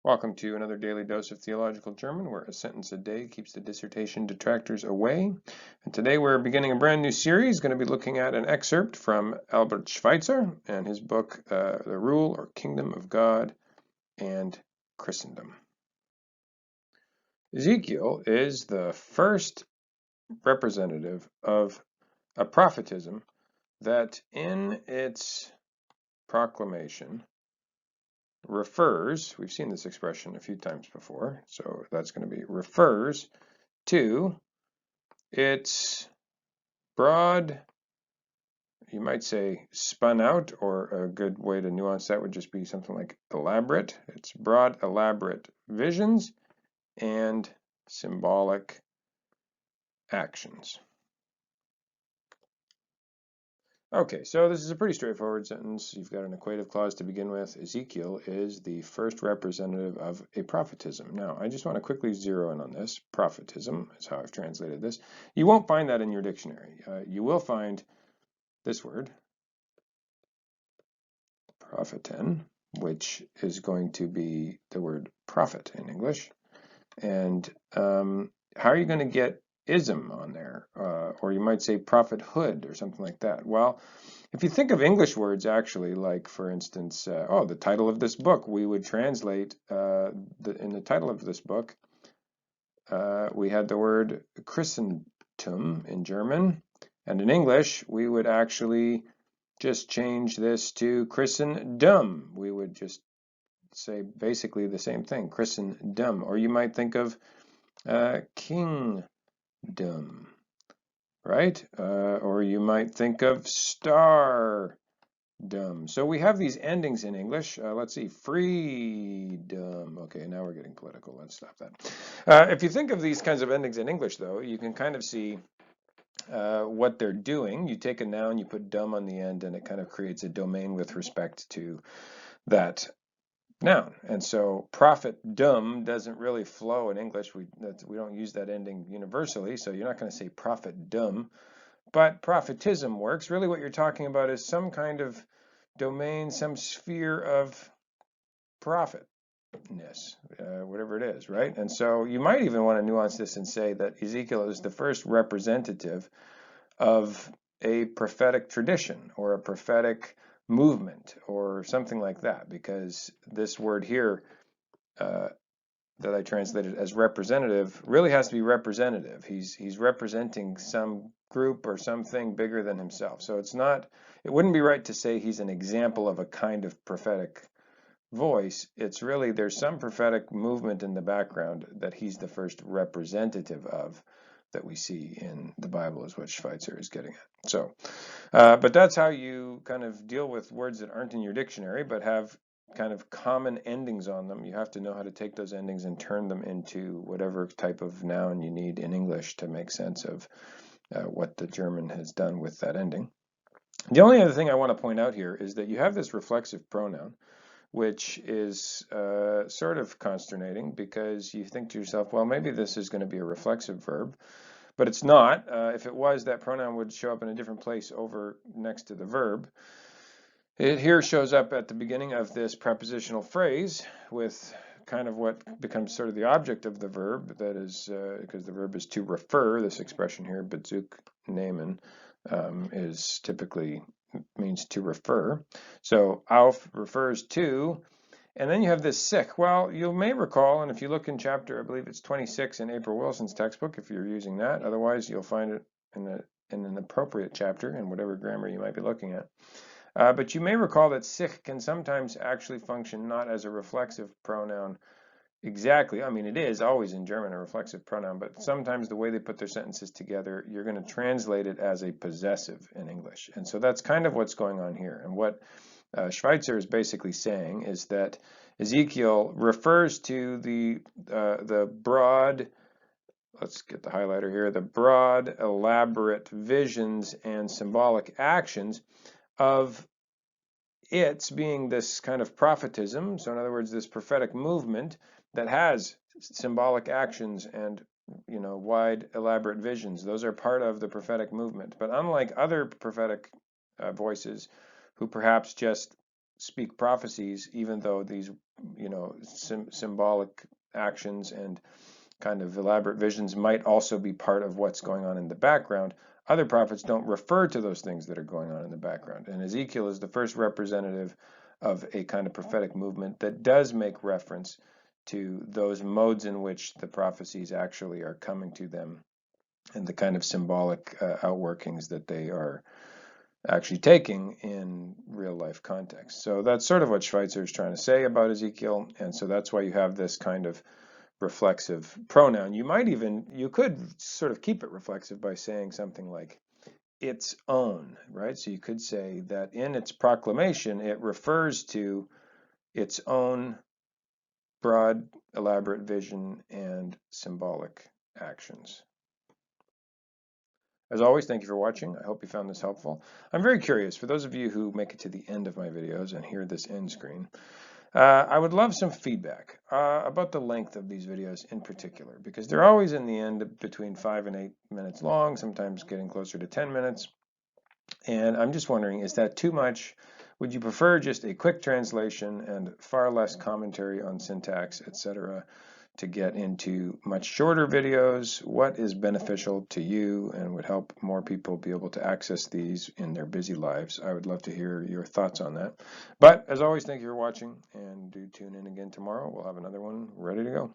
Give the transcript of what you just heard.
Welcome to another daily dose of Theological German, where a sentence a day keeps the dissertation detractors away. And today we're beginning a brand new series, going to be looking at an excerpt from Albert Schweitzer and his book, The Rule or Kingdom of God and Christendom. Ezekiel is the first representative of a prophetism that in its proclamation refers, we've seen this expression a few times before, so that's going to be refers to its broad, you might say spun out, or a good way to nuance that would just be something like elaborate. It's broad, elaborate visions and symbolic actions. Okay, so this is a pretty straightforward sentence. You've got an equative clause to begin with. Ezekiel is the first representative of a prophetism. Now, I just want to quickly zero in on this. Prophetism is how I've translated this. You won't find that in your dictionary. You will find this word, propheten, which is going to be the word prophet in English. And how are you going to get ism on there? Or you might say prophethood or something like that. Well, if you think of English words, actually, like, for instance, the title of this book, we would translate, in the title of this book, we had the word Christentum in German, and in English, we would actually just change this to Christendom. We would just say basically the same thing, Christendom. Or you might think of kingdom, right? Or you might think of stardom. So we have these endings in English. Let's see, freedom. Okay, now we're getting political. Let's stop that. If you think of these kinds of endings in English, though, you can kind of see what they're doing. You take a noun, you put dum on the end, and it kind of creates a domain with respect to that noun. And so prophetdom doesn't really flow in English. We don't use that ending universally, so you're not going to say prophetdom. But prophetism works. Really what you're talking about is some kind of domain, some sphere of prophetness, whatever it is, right? And so you might even want to nuance this and say that Ezekiel is the first representative of a prophetic tradition or a prophetic movement or something like that, because this word here that I translated as representative really has to be representative. He's representing some group or something bigger than himself. So it wouldn't be right to say he's an example of a kind of prophetic voice. It's really, there's some prophetic movement in the background that he's the first representative of that we see in the Bible, is what Schweitzer is getting at. So, but that's how you kind of deal with words that aren't in your dictionary but have kind of common endings on them. You have to know how to take those endings and turn them into whatever type of noun you need in English to make sense of what the German has done with that ending. The only other thing I want to point out here is that you have this reflexive pronoun, which is sort of consternating, because you think to yourself, well, maybe this is going to be a reflexive verb, but it's not. If it was, that pronoun would show up in a different place over next to the verb. It here shows up at the beginning of this prepositional phrase with kind of what becomes sort of the object of the verb, that is, because the verb is to refer. This expression here, bezug nehmen, is typically means to refer. So auf refers to, and then you have this sich. Well, you may recall, and if you look in chapter, I believe it's 26 in April Wilson's textbook, if you're using that. Otherwise, you'll find it in an appropriate chapter in whatever grammar you might be looking at. But you may recall that sich can sometimes actually function not as a reflexive pronoun exactly. I mean, it is always in German a reflexive pronoun, but sometimes the way they put their sentences together, you're going to translate it as a possessive in English. And so that's kind of what's going on here. And what Schweitzer is basically saying is that Ezekiel refers to the broad, let's get the highlighter here, the broad, elaborate visions and symbolic actions of its being this kind of prophetism. So in other words, this prophetic movement that has symbolic actions and wide, elaborate visions. Those are part of the prophetic movement. But unlike other prophetic voices who perhaps just speak prophecies, even though these symbolic actions and kind of elaborate visions might also be part of what's going on in the background. Other prophets don't refer to those things that are going on in the background. And Ezekiel is the first representative of a kind of prophetic movement that does make reference to those modes in which the prophecies actually are coming to them and the kind of symbolic outworkings that they are actually taking in real life context. So that's sort of what Schweitzer is trying to say about Ezekiel, and so that's why you have this kind of reflexive pronoun. You could sort of keep it reflexive by saying something like its own, right? So you could say that in its proclamation, it refers to its own broad, elaborate vision and symbolic actions. As always, thank you for watching. I hope you found this helpful. I'm very curious, for those of you who make it to the end of my videos and hear this end screen, I would love some feedback about the length of these videos in particular, because they're always in the end between 5 and 8 minutes long, sometimes getting closer to 10 minutes. And I'm just wondering, is that too much? Would you prefer just a quick translation and far less commentary on syntax, etc., to get into much shorter videos? What is beneficial to you and would help more people be able to access these in their busy lives? I would love to hear your thoughts on that. But as always, thank you for watching, and do tune in again tomorrow. We'll have another one ready to go.